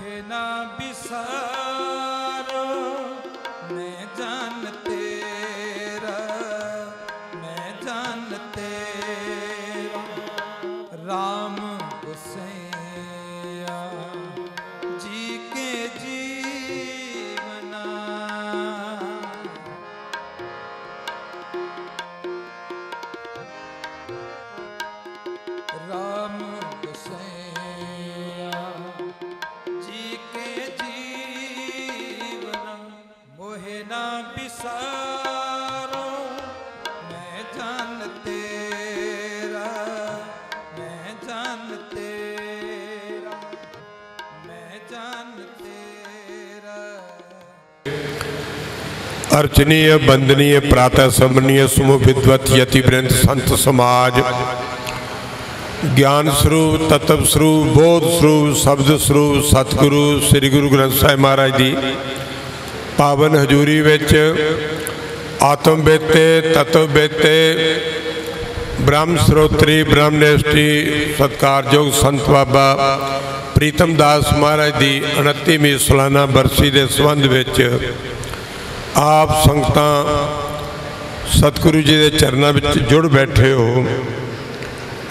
मोहे ना बिसारो मैं जान तेरा, मैं जान तेरा राम गोसैया जी के जीवना। राम गोसैया जी के जीवना मोहे ना बिसारो मैं जान तेरा, मैं जान तेरा, मैं जान तेरा। अर्चनीय वंदनीय प्रातः समनीय सुमो विद्वत यतिवृंद संत समाज, ज्ञान स्वरूप तत्व स्वरूप बोध स्वरूप शब्द स्वरूप सतगुरु श्री गुरु ग्रंथ साहिब महाराज की पावन हजूरी विच आत्म बेते तत्व बेते ब्रह्म स्रोत्री ब्रह्मनिष्ठी सत्कारयोग संत बाबा प्रीतम दास महाराज की 29वीं सालाना बरसी के संबंध विच आप संगतां सतगुरु जी के चरणों में जुड़ बैठे हो।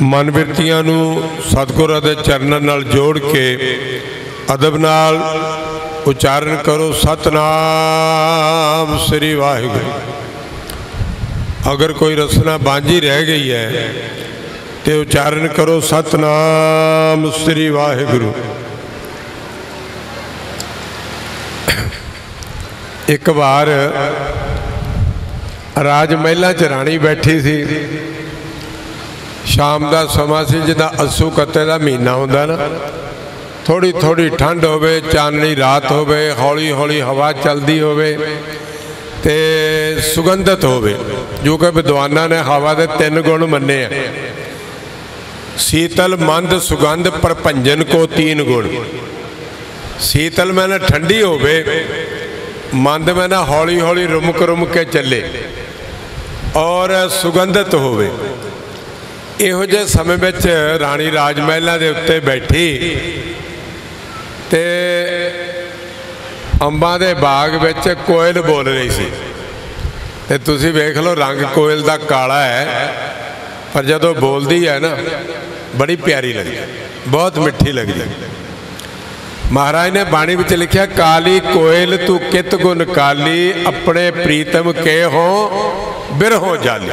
मन बिरतियां नूं सतगुरू दे चरणों नाल जोड़ के अदब नाल उचारण करो सतनाम श्री वाहिगुरू। अगर कोई रसना बांझी रह गई है तो उचारण करो सतनाम श्री वाहिगुरू। एक बार राज महलों च राणी बैठी सी, शाम का समा से जिदा अस्सू कत्ते का महीना होंदा ना, थोड़ी थोड़ी ठंड होवे, चाननी रात होवे, हौली हौली हवा चलती होवे ते सुगंधित होवे, जो कि विद्वाना ने हवा के 3 गुण मन्ने हैं। शीतल मंद सुगंध प्रभंजन को 3 गुण। शीतल मैंने ठंडी होवे, मंद मैंने हौली हौली रुमक रुमक के चले और सुगंधित होवे। इहो जे समय में राणी राजमहलों के उत्ते बैठी ते अंबां दे बाग विच कोयल बोल रही सी। ते तुसीं वेख लो रंग कोयल दा काला है, पर जदों बोलदी है ना बड़ी प्यारी लगदी, बहुत मिठी लगदी। महाराज ने बाणी विच लिखिया, काली कोयल तू कित गुण काली, अपने प्रीतम के हो बिरहों जाली।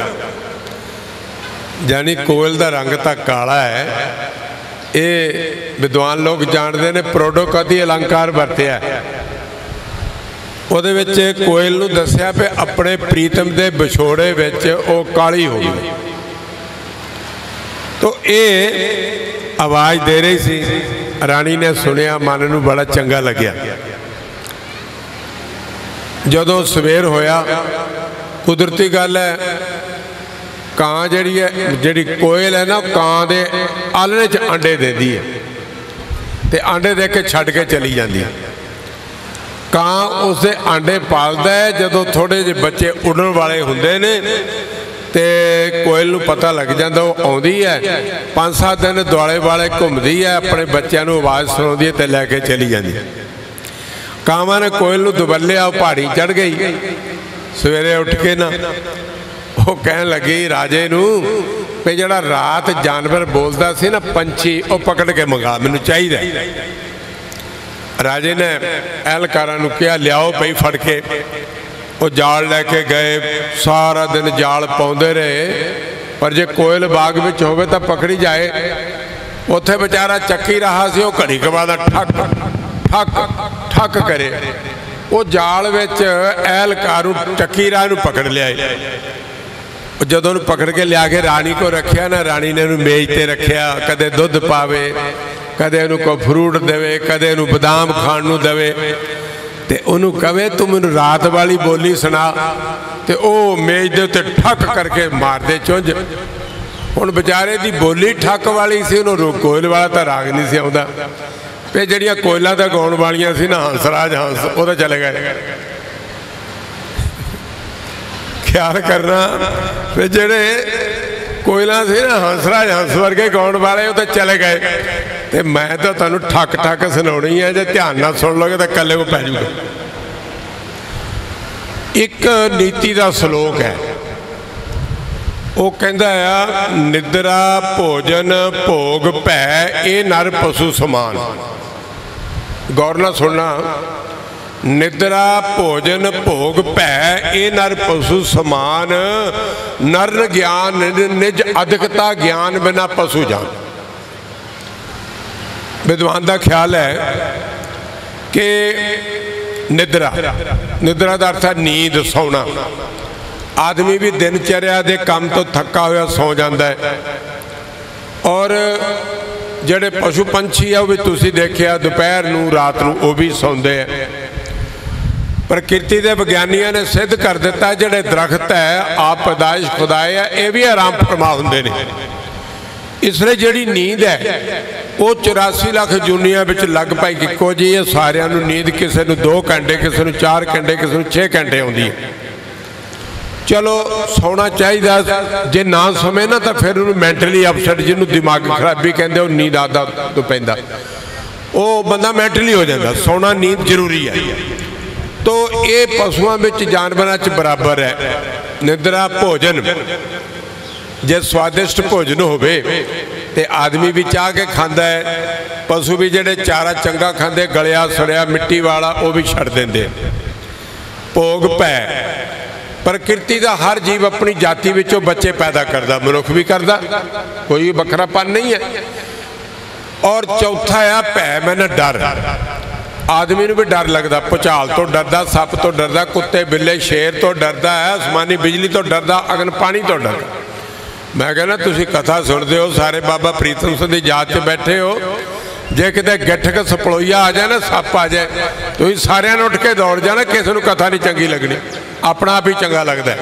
यानी कोयल का रंग तो काला है, ये विद्वान लोग जानते हैं। प्रोडोकति अलंकार वरत्या उहदे विच कोयल नूं दस्सिया पे अपने प्रीतम के विछोड़े विच वो काली हो गई। तो ये आवाज़ दे रही सी, राणी ने सुनिया, मन नूं बड़ा चंगा लग्या। जदों सवेर होया, कुदरती गल है, कां जिहड़ी है, जिहड़ी कोयल है ना, कां दे आलने च अंडे देती है ते अंडे दे के छड्ड के चली जाती है। कां उसके अंडे पालदा है, जदों थोड़े जे बच्चे उड़न वाले हुंदे ने ते कोयल नूं पता लग जाता, वो आउंदी है, 5-7 दिन दुआले वाले घुमदी है, अपने बच्चों नूं आवाज़ सुणाउंदी है ते लैके चली जाती है। कावां ने कोयल नूं दबल्लिया, पहाड़ी चढ़ गई। सवेरे उठ के ना वो कहन लगी राजे नूं भी जिहड़ा रात जानवर बोलता सी ना, पंछी, वो पकड़ के मंगा, मैनूं चाहीदा। राजे ने एहलकारां नूं कहा, लियाओ पई फड़ के। वो जाल लैके गए, सारा दिन जाल पाउंदे रहे, पर जे कोयल बाग विच होवे तां पकड़ी जाए। उत्थे बेचारा चक्की रहा सी, वो घड़ी के बाद ठक ठक ठक करे, वो जाल विच एहलकार चक्की राह नूं पकड़ लिया। जदों पकड़ के लिया के राणी को रखिया ना, राणी ने मेज ते रखिया, कदे दुध पावे, कदे उन्होंने कोई फ्रूट देवे, कदे उन्होंने बदाम खाण नूं देवे, ते उन्होंने कहे तू मैनूं रात वाली बोली सुना, ते ओ मेज दे उत्ते ठक करके मार दे चुंझ। हुण बेचारे दी बोली ठक वाली सी, उन्होंने कोयल वाला तो राग नहीं सी आउंदा। ते जिहड़ियां कोयलां तां गाउण वालियां सी ना, हंसराज हंस, वो तो चले गए। ख्याल करना भी जेड़े कोयला से ना हंसराज हंस वर्गे गाउण वाले वो तो चले गए, तो मैं तो तुहानू ठक ठक सुनाउणी है, जे ध्यान नाल सुन लोगे तो कल्ले को पै जूगा। एक नीति का सलोक है, वो कहता है निद्रा भोजन भोग भै ये नर पशु समान। गौर नाल सुनना, निद्रा भोजन भोग भै ये नर पशु समान। नर ज्ञान निज अधिकता ज्ञान बिना पशु जान। विद्वान का ख्याल है कि निद्रा, निद्रा का अर्थ है नींद, सौना। आदमी भी दिनचर्या के काम तो थका हुआ सौ जाता है, और जेडे पशु पंछी है वो भी तुसी देखिया दोपहर नूं रात नूं वो भी सौंदे हैं। प्रकृति के विज्ञानियों ने सिद्ध कर दिता है जेडे दरख्त है आप पैदाइश खुदाए है ये भी आराम फरमा होंदे ने। इसलिए जिहड़ी नींद है वो 84 लाख जूनिया में लग पाई इको जी। ये सारिਆਂ ਨੂੰ नींद किसी ਨੂੰ 2 घंटे, किसी ਨੂੰ 4 घंटे, किसी ਨੂੰ 6 घंटे आउंदी है। चलो सौना चाहिए, जे ना सोवे ना तो फिर उन्होंने मैंटली अपसैट, जिन्होंने दिमाग खराबी कहते हो, नींद आदत तो पैंदा, वो बंदा मैंटली हो जाता। सौना नींद जरूरी है। तो ये पशुओं में जानवरों च बराबर है। निद्रा भोजन, जे स्वादिष्ट भोजन होवे ते आदमी भी चाह के खाता है, पशु भी जेडे चारा चंगा खाते, गलिया सड़िया मिट्टी वाला वो भी छड़ देंगे। भोग भै, प्रकृति का हर जीव अपनी जाति विचों बच्चे पैदा करता, मनुख भी करता, कोई बखरापन नहीं है। और चौथा है भै मैंने डर। आदमी नूं भी डर लगता, भुचाल तो डरदा, सप तो डरदा, कुत्ते बिल्ले शेर तो डरदा है, आसमानी बिजली तो डरदा, अगन पानी तो डरदा। मैं कहना तुसीं कथा सुनते हो, सारे बाबा प्रीतम सिंह की जात च बैठे हो, जे किते गठक सपलोईया आ जाए ना, सप आ जाए, तुसीं सारिਆਂ ने उठ के दौड़ जाना, किसी को कथा नहीं चंगी लगनी, अपना आप ही चंगा लगता है।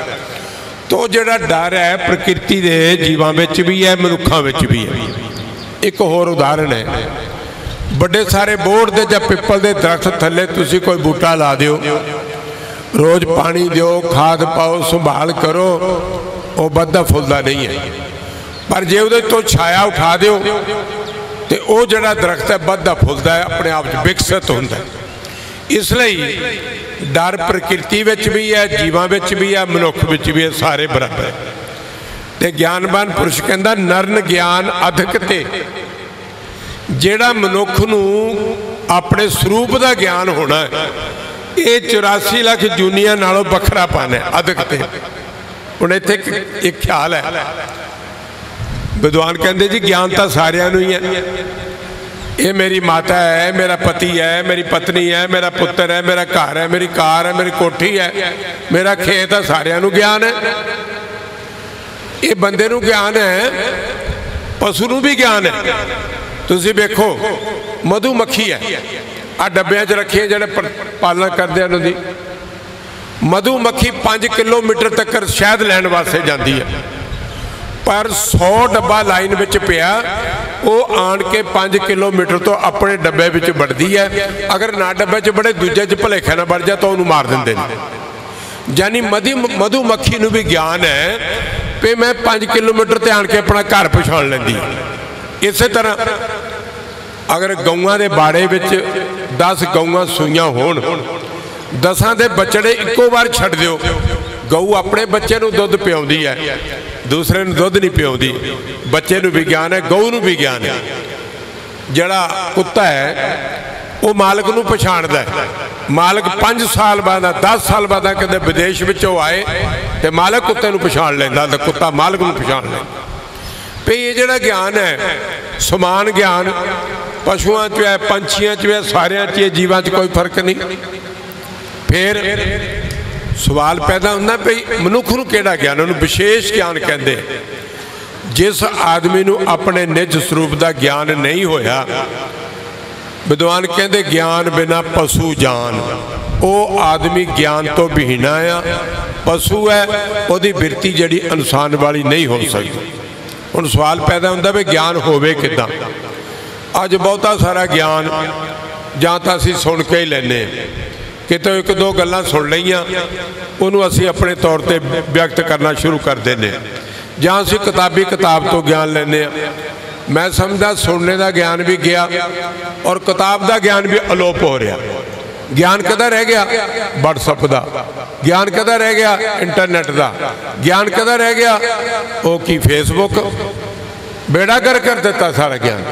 तो जिहड़ा डर है प्रकृति के जीवां विच भी है, मनुखां विच भी है। एक होर उदाहरण है, बड़े सारे बोर्ड के या पिपल के दरख्त थले तुसीं कोई बूटा ला दिओ, रोज़ पानी दिओ, खाद पाओ, संभाल करो, वो बददा फुलदा नहीं है। पर जे उहदे तो छाया उठा दिओ तो वो जिहड़ा दरख्त है बददा फुलदा है, अपने आप विकसित होंदा है। इसलिए डर प्रकृति विच भी है, जीवां विच भी है, मनुख विच भी है, सारे बराबर है। ते ज्ञानवान पुरुष कहंदा नरन ज्ञान अधिक ते, जिहड़ा मनुख नूं अपने स्वरूप का ज्ञान होना है, ये 84 लाख जूनिया नालों बखरापन है, अधिक ते। हुण इत्थे एक ख्याल है, विद्वान कहते जी ज्ञान तो सारिਆਂ ਨੂੰ ही है। ये मेरी माता है, मेरा पति है, मेरी पत्नी है, मेरा पुत्र है, मेरा घर है, मेरी कार है, मेरी कोठी है, मेरा खेत है, सारिਆਂ ਨੂੰ ज्ञान है। ये बंदे नूं ज्ञान है, पशु नूं भी ज्ञान है। तुसीं वेखो मधुमक्खी है, आ डब्बियां च रखी जिहड़े पालना करदे हैं उन्हां दी। मधुमक्खी 5 किलोमीटर तक शहद लैण वास्ते जाती है, पर 100 डब्बा लाइन में पिया, वो आन के 5 किलोमीटर तो अपने डब्बे में बढ़ती है। अगर ना डब्बे च बड़े दूजे च भुलेखे ना बढ़ जाए तो उन्होंने मार देंगे। यानी मधुमक्खी नूं भी ज्ञान है कि मैं 5 किलोमीटर ते आन के अपना घर पछाण लैंदी। इस तरह अगर गऊआं दे बाड़े विच 10 गऊआं सूईआं होण, 10 दे बछड़े इक्को बार छड्ड दिओ, गऊ अपने बच्चे नूं दुध पिआउंदी है, दूसरे नूं दुध नहीं पिआउंदी। बच्चे नूं भी ज्ञान है, गऊ नूं भी ज्ञान है। जिहड़ा कुत्ता है वो मालक नूं पछाणदा है। मालक 5 साल बाद 10 साल बाद कदे विदेश विचों आए तो मालक कुत्ते नूं पछाण लैंदा, तो कुत्ता मालक नूं पछाण लैंदा। भी ये जिहड़ा ज्ञान है समान ज्ञान पशुओं च है, पंछियों च है, सारिਆਂ च जीवां च कोई फर्क नहीं। फिर सवाल पैदा होंदा भी मनुख नूं किहड़ा ज्ञान, उन्होंने विशेष ज्ञान कहते। जिस आदमी नूं अपने निज स्वरूप का ज्ञान नहीं होया, विद्वान कहते ज्ञान बिना पशु जान, वो आदमी ज्ञान तो विहीना आ, पशु है, उसकी बिरती जिहड़ी इंसान वाली नहीं हो सकती। हुण सवाल पैदा होंदा भी ज्ञान होवे किदां। अज बहुता सारा ज्ञान जां तां असीं सुन के ही लैने, कितों 1-2 गल्लां सुन लईआं उहनूं असीं अपने तौर पर व्यक्त करना शुरू कर देने, जां असीं किताबी किताब तो ज्ञान लैने। मैं समझदा सुनने का ज्ञान भी गया और किताब का ज्ञान भी अलोप हो रहा। ज्ञान कदा रह गया? व्हाट्सअप का ज्ञान कदा रह गया? इंटरनेट का ज्ञान कदा रह गया? वो की फेसबुक बेड़ा कर दिता सारा ज्ञान।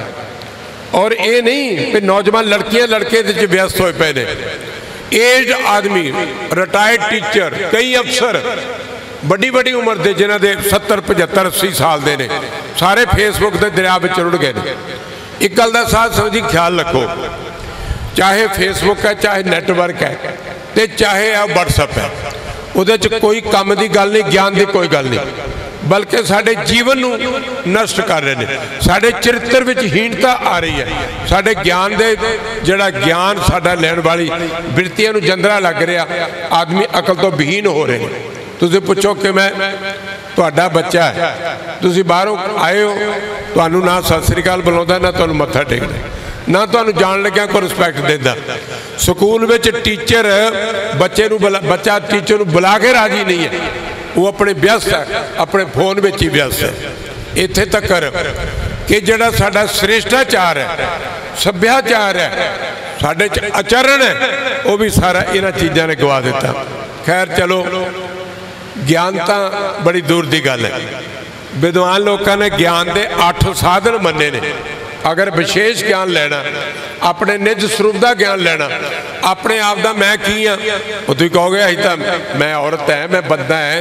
और ये नहीं कि नौजवान लड़कियां लड़के व्यस्त होए पे ने। एज आदमी, रिटायर्ड टीचर, कई अफसर बड़ी बड़ी उम्र के जिन्हों के 70 75 80 साल के ने, सारे फेसबुक के दरिया में रुड़ गए। एक गल का साथ समझी ख्याल रखो, चाहे फेसबुक है, चाहे नेटवर्क है, तो चाहे आ व्हाट्सअप है, उहदे च कोई काम की गल नहीं, ज्ञान की कोई गल नहीं, बल्कि साडे जीवन नूं नष्ट कर रहे हैं। साडे चरित्र विच हीनता आ रही है। साडे ज्ञान दे जिहड़ा ज्ञान साडा लैण वाली बिरतियां नूं जंदरा लग रहा। आदमी अकल तो विहीन हो रहे हैं। तुसीं पुछो कि मैं तुहाडा बच्चा है, तुसीं बाहरों आए हो, तुहानूं ना सत श्री अकाल बुलाउंदा, ना तुहानूं मत्था टेकदा, ना तुहानूं जान लग्या कोई रिस्पैक्ट देंदा। स्कूल में टीचर बच्चा टीचर नूं बुला के राजी नहीं है, वो अपने व्यस्त है, अपने फोन में ही व्यस्त है। इत्थे तक कि जिहड़ा साडा श्रेष्ठाचार है, सभ्याचार है, साडे च आचरण है, वो भी सारा इन्हां चीज़ां ने गवा दिता। खैर चलो, ज्ञान तो बड़ी दूर की गल है। विद्वान लोगों ने ज्ञान के 8 साधन मन्ने ने। अगर विशेष ज्ञान लेना, अपने निज स्वरूप का ज्ञान लेना, अपने आप का मैं की हाँ, वो तुम कहोगे अभी तो मैं औरत है, मैं बंदा है,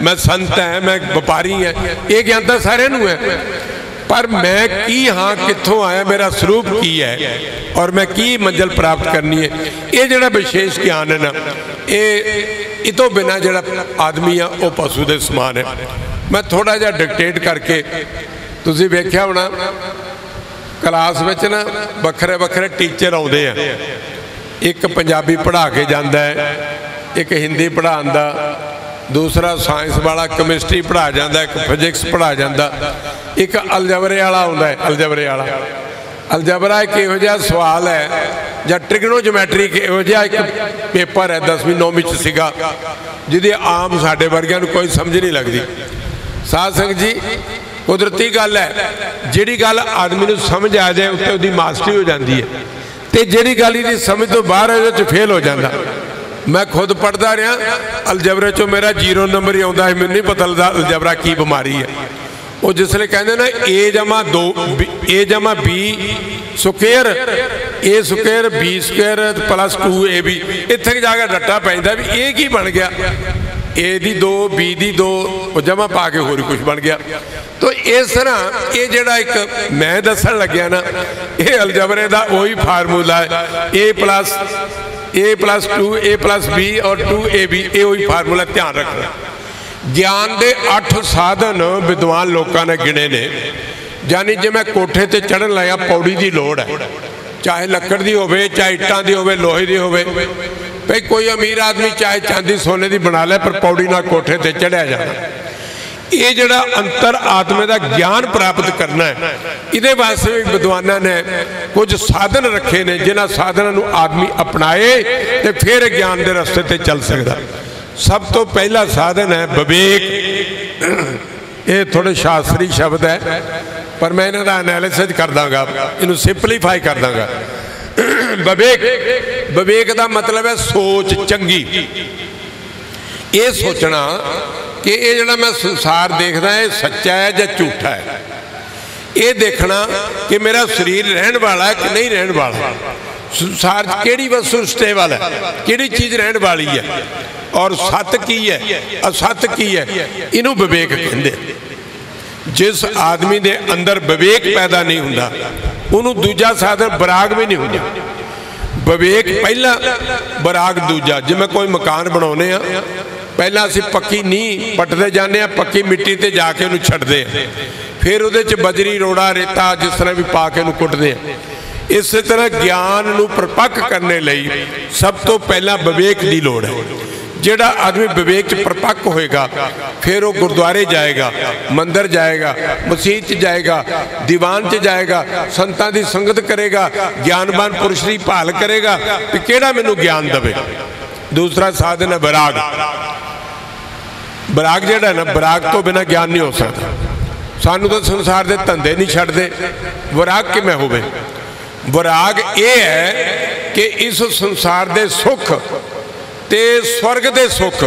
मैं संत है, मैं व्यापारी है, ये ज्ञान तो सारे है। पर मैं की हाँ, कित्थों आया, मेरा स्वरूप की है और मैं की मंजिल प्राप्त करनी है, ये जोड़ा विशेष ज्ञान है ना, ये तो बिना जोड़ा आदमी है वो पशु के समान है। मैं थोड़ा जहा डिक्टेट करके, तुसीं वेख्या होना क्लास में ना वखरे वखरे टीचर आउंदे आ। एक पंजाबी पढ़ा के जाता है, एक हिंदी पढ़ाता, दूसरा साइंस वाला केमिस्ट्री पढ़ा जाता, एक फिजिक्स पढ़ा जाता, एक अलजबरे वाला आता है। अलजबरा एक इहो जिहा सवाल है, या ट्रिग्नोजोमैट्री इहो जिहा एक पेपर है 10वीं 9वीं च सीगा, जिहदी आम साडे वर्गियां नूं कोई समझ नहीं लगती। साध संगत जी, कुदरती गल है, जिहड़ी गल आदमी नूं समझ आ जाए उत्ते उहदी मास्टरी हो जाती है, तो जिहड़ी गल इहदी समझ तो बाहर है उहदे च फेल हो जाता। मैं खुद पढ़ता रहा, अलजबरे चो मेरा 0 नंबर ही आता है, मैनूं नहीं पता लगता अलजबरा की बीमारी है। वो जिसले कहते ना A जमा B square, A square B square plus 2AB, इत्थे जाके रट्टा पैंदा भी A की बन गया, A दी 2 B दी 2 जमा पा के होर कुछ बन गया। तो इस तरह ये जिहड़ा एक मैं दसन लग्या ना, ये अलजबरे का वही फार्मूला है, A plus 2 A plus B और 2AB, ये वही फार्मूला, ध्यान रखना। ज्ञान के 8 साधन विद्वान लोगों ने गिने ने। यानी जे मैं कोठे ते चढ़न लगा, पौड़ी की लोड़ है, चाहे लकड़ की होवे, चाहे इट्टां दी होवे, लोहे की होवे। भाई कोई अमीर आदमी चाहे चांदी सोने की बना ले, पर पौड़ी ना कोठे ते चढ़िया जाना। ये जड़ा अंतर आत्मे का ज्ञान प्राप्त करना है, इहदे वास्ते भी विद्वानां ने कुछ साधन रखे ने, जिन्हां साधनों नूं आदमी अपनाए तो फिर ज्ञान के रस्ते ते चल सकता। सब तो पहला साधन है विवेक। ये थोड़े शास्त्री शब्द है, पर मैं इन्हां दा एनालिसिस कर दांगा, इनू सिंपलीफाई कर दांगा। विवेक का मतलब है सोच चंगी। ये सोचना कि ये जो मैं संसार देखदा है सच्चा है या झूठा है, ये देखना कि मेरा शरीर रहन वाला है कि नहीं रहन वाला, संसार केड़ी वस्तु स्टेबल है, केड़ी चीज़ रहन वाली है, और सत की है असत की है, इनू विवेक कहते। जिस आदमी के अंदर विवेक पैदा नहीं होता, उन्होंने दूजा साधन बराग भी नहीं होता। विवेक पहला, बराग दूजा। जिवें कोई मकान बनाने पहला असीं पक्की नींह पटते जाने, पक्की मिट्टी ते जाके उन्हें छड्डदे हैं, फिर उहदे च बजरी रोड़ा रेता जिस तरह भी पा के कुटदे हैं। इस तरह ज्ञान नूं परपक्क करने लई सब तो पहला विवेक की लोड़ है। जिहड़ा आदमी विवेक च परपक्क होएगा, फिर वो गुरुद्वारे जाएगा, मंदिर जाएगा, मसीत जाएगा, दीवान च जाएगा, संतां दी संगत करेगा, ज्ञानवान पुरुष की भाल करेगा कि किहड़ा मैनूं ज्ञान देवे। दूसरा साधन है बराग। बराग जिहड़ा ना, बराग तो बिना ज्ञान नहीं हो सकता। सानू तो संसार के धंधे नहीं छड्डदे। विराग किवें होवे? विराग ये है कि इस संसार के सुख ते स्वर्ग के सुख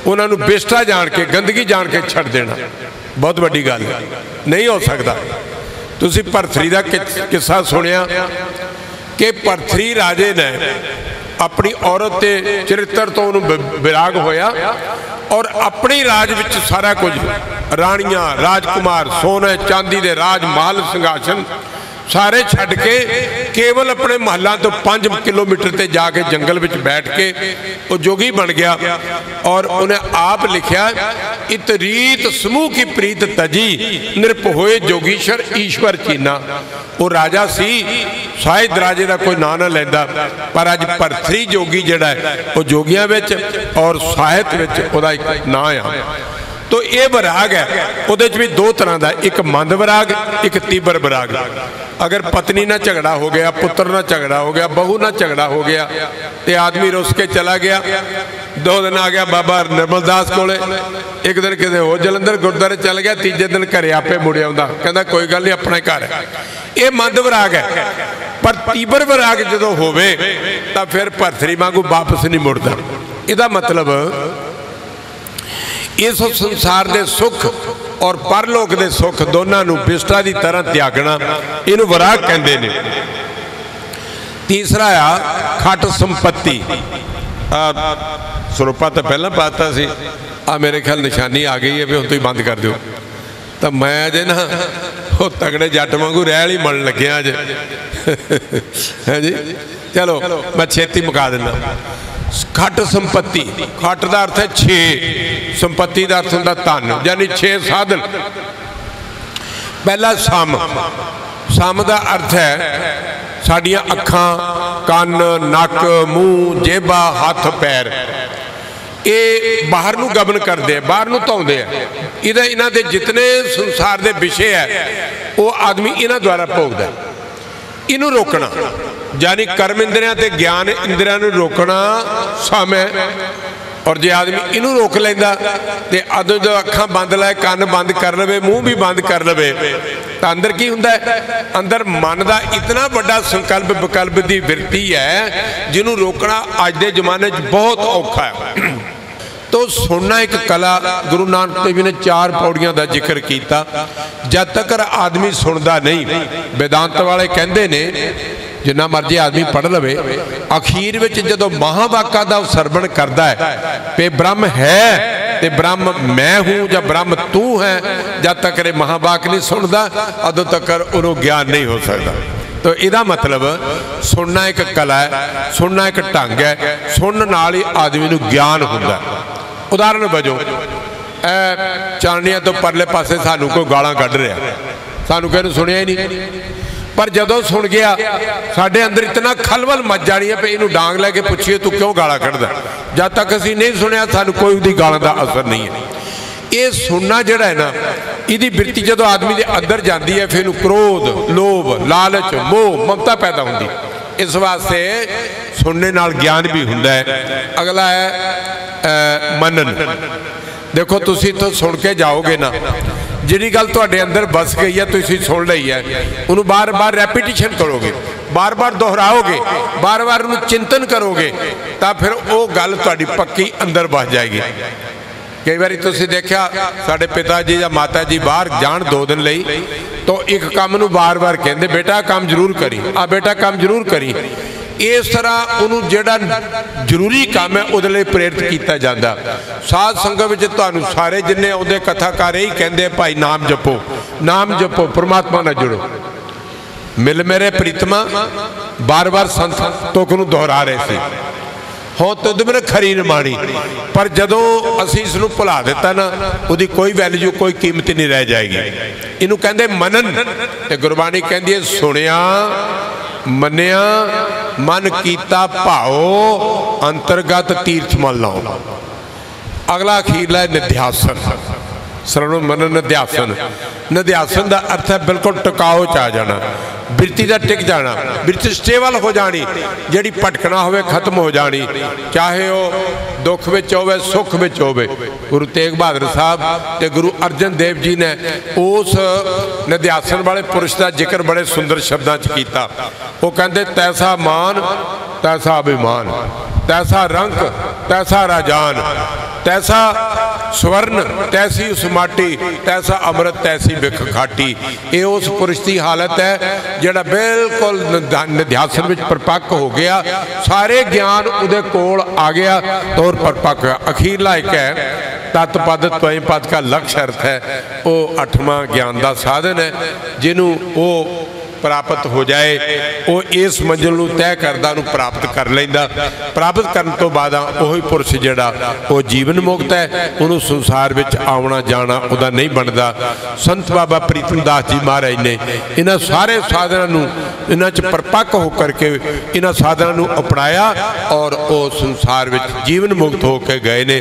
उन्होंने बिष्टा जान के, गंदगी जान के छड्ड देना बहुत वड्डी गल है, नहीं हो सकता। तुसी भरथरी का किस्सा सुनिया कि भरथरी राजे ने अपनी औरत के चरित्र तो उन्होंने विराग होया और अपने राज विच सारा कुछ, राणियां, राजकुमार, सोने चांदी के राज महल सिंघासन सारे छड्ड के केवल अपने महलों तो 5 किलोमीटर ते जाके जंगल विच बैठ के वो जोगी बन गया। और उन्हें आप लिखा, इत रीत समूह की प्रीत तजी, निरप होए जोगीश्वर ईश्वर चीना। वो राजा सी, शायद राजे का कोई नाम ना लेंदा, पर अज भरथरी जोगी जिहड़ा है वो जोगियां विच और साहित्य विच उहदा एक नाम आ। तो ये विराग है, उहदे भी दो तरह का, एक मंद विराग, एक तीबर विराग। अगर पत्नी ना झगड़ा हो गया, पुत्र ना झगड़ा हो गया, बहू ना झगड़ा हो गया, तो आदमी रुस के चला गया। 2 दिन आ गया बाबा निर्मलदास कोले, एक दिन किते हो जलंधर गुरुद्वारे चल गया, तीजे दिन घरे आपे मुड़ आउंदा, कहंदा कोई गल नहीं अपना घर है। ये मंद विराग है। पर तीबर विराग जदों होवे तां फिर भरथरी वांगू वापस नहीं मुड़दा। इहदा मतलब इस संसार के सुख और परलोक के सुख दोनों नूं बिष्टा की तरह त्यागना, इनू विराग कहते हैं। तीसरा आ खट संपत्ति। स्वरूपा तो पहला पाता सी, मेरे ख्याल निशानी आ गई है भी हम तो ही बंद कर दो। तो मैं अजे ना वो तगड़े जट वांगू रहल ही मन लगे अज है जी। चलो मैं छेती मुका देना। खट संपत्ति, खट का अर्थ है 6, संपत्ति का अर्थ होता धन, यानी 6 साधन। पहला सम, सम का अर्थ है साड़ियाँ अखां, कान, नक, मूँह, जेबा, हाथ, पैर, ये बाहर नूं गबन करते हैं, बाहर नूं धोंदे हैं। इन्हां दे जितने संसार के विषय है वो आदमी इन्हां द्वारा भोगदा है। इनू रोकना यानी कर्म इंद्रियां ते ज्ञान इंद्रियां नूं रोकना सम है। और जे आदमी इनू रोक लेंदा ते अदों जो अखां बंद लाए, कान बंद कर लवे, मूँह भी बंद कर लवे, तो अंदर की हुंदा है? अंदर मन का इतना बड़ा संकल्प विकल्प की वृत्ति है जिन्हों रोकना अज के जमाने बहुत औखा है। तो सुनना एक कला, गुरु नानक देव जी ने 4 पौड़ियां का जिक्र किया। जब तक आदमी सुनता नहीं, वेदांत वाले कहते ने जिन्ना मर्जी आदमी पढ़ लवे, अखीर में जो महावाका का सरवण करता है पे ब्रह्म है ते ब्रह्म मैं हूँ या ब्रह्म तू है, जब तक महावाक नहीं सुनता अदों तक उन्होंने ज्ञान नहीं हो सकता। तो इहदा मतलब सुनना एक कला है, सुनना एक ढंग है, सुनने नाल ही आदमी नूं ज्ञान हुंदा है। उदाहरण वजों चाणनिया तो परले पासे सानू कोई गालां कढ रहा, सानू किहने सुनिया ही नहीं, पर जदों सुन गया साडे अंदर इतना खलबल मच जानी है भी इनू डांग लैके पुछिए तू क्यों गालां कढदा। जब तक असीं नहीं सुनिया सानू कोई उहदी गालां दा असर नहीं है। ये सुनना जिहड़ा है ना, इहदी बिरती जदों आदमी दे अंदर जाती है फिर क्रोध, लोभ, लालच, मोह, ममता पैदा होंदी। इस वास्ते सुनने नाल ज्ञान भी हुंदा है। अगला है मनन। देखो तुसी तो सुन के जाओगे ना, जिहड़ी गल तुहाडे अंदर बस गई है, तुसी सुन लई है, उन्होंने बार बार रैपीटिशन करोगे, बार बार दोहराओगे, बार बार उन्होंने चिंतन करोगे, तो फिर वो गल तुहाडी पक्की अंदर बस जाएगी। कई बार तुसी देखा साडे पिता जी या माता जी बाहर जान 2 दिन लई, तो एक काम नूं बार बार कहते बेटा काम जरूर करी, आ बेटा काम जरूर करी। इस तरह उन्होंने जिहड़ा जरूरी काम है उहदे लई प्रेरित किया जाता। साध संगत विच तुहानूं सारे जिन्ने आउंदे कथाकार यही कहंदे भाई नाम जपो, नाम जपो, परमात्मा नाल जुड़ो। मिल मेरे प्रीतमा बार बार संतोख नूं दोहरा रहे थे, हो तुद मेरे खरी नमाणी, पर जदों असीं इस नूं भुला दिता ना, उहदी कोई वैल्यू कोई कीमत नहीं रह जाएगी। इनू कहंदे मनन, ते गुरबाणी कहंदी है सुनिया मनिया मन कीता भाओ अंतरगत तीर्थ मल लाओ। अगला अखीरला निध्यासन, श्रवण मनन निध्यासन। निध्यासन का अर्थ है बिल्कुल टिकाओ च आ जाना। बिरती का टिक जाना, बिरती स्टेबल हो जानी, जिहड़ी भटकना होवे खत्म हो जानी, चाहे वह दुख में होवे सुख में होवे। गुरु तेग बहादुर साहब ते गुरु अर्जन देव जी ने उस निध्यासन वाले पुरुष का जिक्र बड़े सुंदर शब्दों च कीता। वो कहते तैसा मान तैसा अभिमान, तैसा रंग तैसा राजान, तैसा स्वर्ण तैसी उस माटी, तैसा अमृत तैसी बिख खाटी। ये उस पुरुष की हालत है जिहड़ा बिल्कुल निध्यासन में परिपक्व हो गया, सारे ज्ञान उहदे कोल आ गया और परिपक्व। अखीरला एक है तत्पद त्वयं पद का लक्ष्य अर्थ है, वो 8वां ज्ञान का साधन है, जिन्हों वो प्राप्त हो जाए वो इस मंजिल नूं तय करदा नूं प्राप्त कर लैंदा। प्राप्त करन तो बाद वही पुरुष जिहड़ा वो जीवन मुक्त है, उन्होंने संसार विच आउणा जाना उहदा नहीं बनता। संत बाबा प्रीतम दास जी महाराज ने इन्हां सारे साधनां नूं इन्हां च परिपक्व होकर के इन्हां साधनां नूं अपनाया और वो संसार विच जीवन मुक्त होकर गए ने।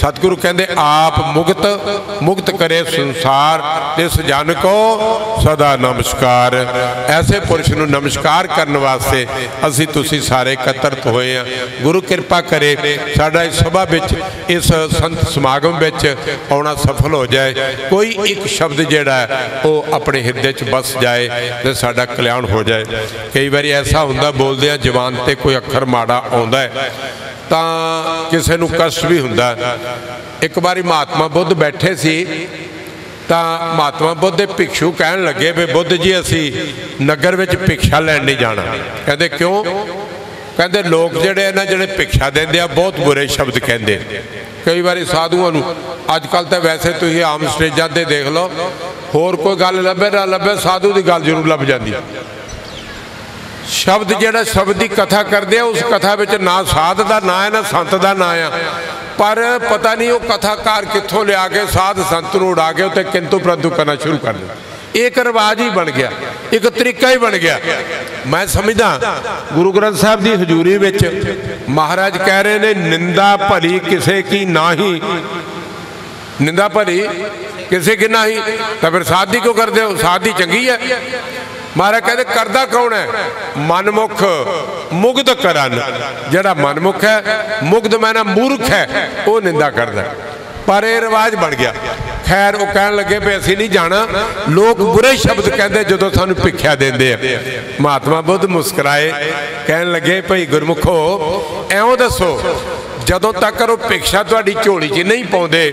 सतगुरु कहंदे आप मुक्त करे संसार, तिस जन को सदा नमस्कार। ऐसे पुरुष नूं नमस्कार करने वास्ते असी तुसी सारे एकत्रित होए हैं। गुरु कृपा करे साडा इस सभा विच इस संत समागम विच आउणा सफल हो जाए। कोई एक शब्द जिहड़ा है वो अपने हृदय च बस जाए तो साडा कल्याण हो जाए। कई बार ऐसा हुंदा बोलदे जबान ते कोई अखर माड़ा आउंदा है तां किसे नूं कष्ट भी हुंदा। एक बारी महात्मा बुद्ध बैठे सी तो महात्मा बुद्ध भिक्षु कहन लगे भी बुद्ध जी असी नगर में भिक्षा लैन नहीं जाना। कहते क्यों? कहते लोग जोड़े ना जोड़े भिक्षा देंदे आ बहुत बुरे शब्द कहते। कई बार साधुओं नूं अजकल तो वैसे तुसीं आम स्टेजां ते देख लो, होर कोई गल लभे ना लभे साधु की गल जरूर लभ जाती। शब्द जोड़ा शब्द की कथा करते उस कथा में ना साध का ना है ना संत का ना है, पर पता नहीं वो कथाकार कितों लिया के साध संत नूं उड़ा के उत्ते किंतु परंतु करना शुरू कर दिया। एक रिवाज ही बन गया, एक तरीका ही बन गया। मैं समझदा गुरु ग्रंथ साहब की हजूरी विच महाराज कह रहे ने निंदा भली किसे की नाही, निंदा भली किसे की नाही, तो फिर साधी क्यों करते हो? साधी चंगी है। महाराज कहते करदा कौन है? मनमुख मुग्ध करन। जिहड़ा मनमुख है मुग्ध मैना मूर्ख है वो निंदा करदा, पर यह रिवाज बन गया। खैर वो कह लगे भी असी नहीं जाना, लोग बुरे शब्द कहते जो सानू भिख्या देंदे। महात्मा बुद्ध मुस्कुराए, कह लगे भाई गुरमुखो एवं दसो जदों तक वो भिक्षा तुहाडी झोली च नहीं पाउंदे,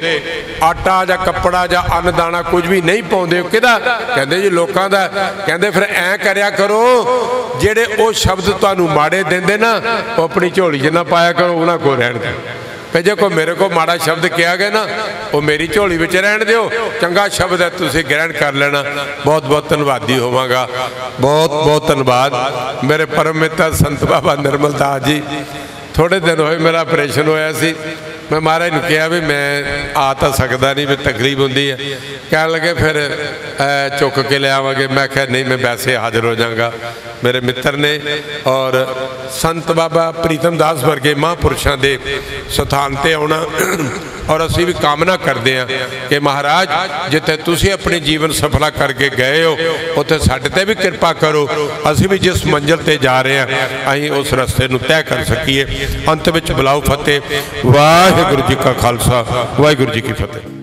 आटा या कपड़ा या अन्न दाना कुछ भी नहीं पाउंदे, किहदा? कहंदे जी लोकां दा। कहंदे फिर ऐ करया करो जेड़े वो शब्द तुहानू माड़े देंदे ना वो अपनी झोली च ना पाया करो, उन्हां कोल रहण दे। फिर जो कोई मेरे को माड़ा शब्द किया गया ना वो मेरी झोली में रहन दिओ, चंगा शब्द है तुसीं ग्रहण कर लेना। बहुत बहुत धन्यवादी होवांगा, बहुत बहुत धन्यवाद। मेरे परम मित्र संत बाबा निर्मल दास जी, थोड़े दिन होए मेरा ऑपरेशन होया सी, मैं महाराज ने कहा भी मैं आ तो सकता नहीं, भी तकलीफ होंदी है। कह लगे फिर चुक के ले आवांगे। मैं कहा नहीं मैं वैसे हाजिर हो जाऊँगा। मेरे मित्र ने और संत बाबा प्रीतम दास वर्गे महापुरुषों के स्थान पर आना, और असी भी कामना करते हैं कि महाराज जिथे तुसीं अपने जीवन सफला करके गए हो उत्थे साडे ते भी कृपा करो, असी भी जिस मंजिल ते जा रहे हैं असीं उस रस्ते नूं तय कर सकीए। अंत विच बुलाओ फतेह। वाहिगुरू जी का खालसा वाहिगुरू जी की फतेह।